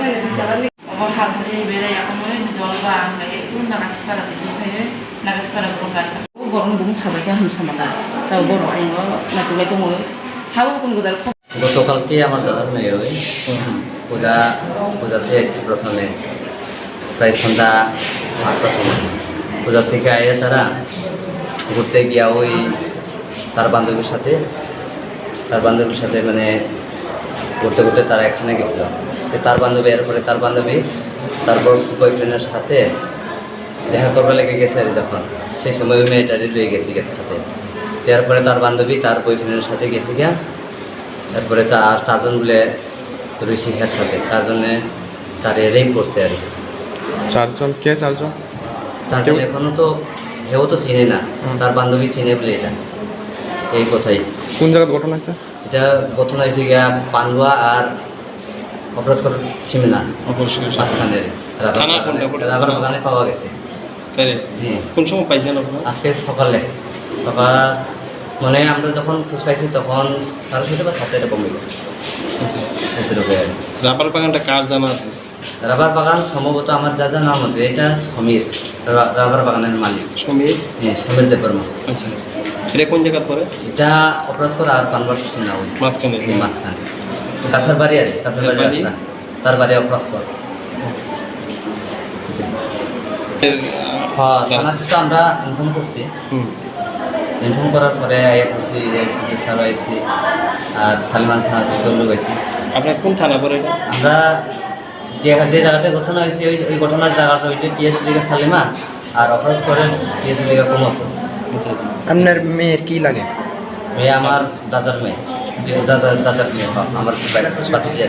हाबुनि बेराय आखौनो जलबा आंलाय नागासिपारा बिनिफ्राय नागासिपारा गरम गरम साबायखा होनसामाना बर' दङ नाथुरलाय दङ साबो गुबुन गोदान গতকালকে আমার দাদার মেয়ে ওই পূজাতে এসেছি প্রথমে প্রায় সন্ধ্যা 8টার সময় পূজা থেকে আয়ে তারা ঘুরতে গিয়া ওই তার বান্ধবীর সাথে মানে ঘুরতে ঘুরতে তারা একখানে গেছিল তার বান্ধবী এরপরে তার বান্ধবী তারপর বয়ফ্রেন্ডের সাথে দেখা করবার লেগে গেছে আর যখন সেই সময় ওই মেয়েটারই রয়ে গেছি সাথে তারপরে তার বান্ধবী তার বয়ফ্রেন্ডের সাথে গেছি গিয়া তারপরে তার চারজন বলে ঋষিকের সাথে চারজনে তারে রেপ করছে আর চারজন এখনো তো হেও তো চিনে না তার বান্ধবী চিনে বলে এটা এই কথাই কোন জায়গায় ঘটনা আছে এটা ঘটনা হয়েছে গিয়া পান্ডুয়া আর অপরাজকর সীমানা মাঝখানের রাবার বাগানে পাওয়া গেছে কোন সময় পাইছেন আজকে সকাল মানে আমরা যখন খোঁজ পাইছি তখন 6:30 বা 7 এরকম এতটুকু রাবার বাগানটা কার জানা আছে রাবার বাগান সম্ভবত আমার যা জানা মতো এটা সমীর রাবার বাগানের মালিক সমীর দেববর্মা। আচ্ছা এটা কোন জায়গা পড়ে এটা অপরাজকর আর পানবার সীমানা ওই মাঝখানে কাঁথার বাড়ি আর কাঁথার বাড়ি রাস্তা তার বাড়ি অপরাজকর। হ্যাঁ থানাতে তো আমরা ইনফর্ম করছি ইনফর্ম করার পরে আইয়া করছি স্যার আইসি আর সালমান থানা থেকে গেছি। আপনার কোন থানা পড়ে আমরা যে জায়গাটা ঘটনা হয়েছে ওই ঘটনার জায়গাটা হইলে পিএস লিগা সালিমা আর অপরাধ করে পিএস লিগা কমাপুর। আপনার মেয়ের কি লাগে? মেয়ে আমার দাদার মেয়ে দাদার মেয়ে আমার বাতিজা।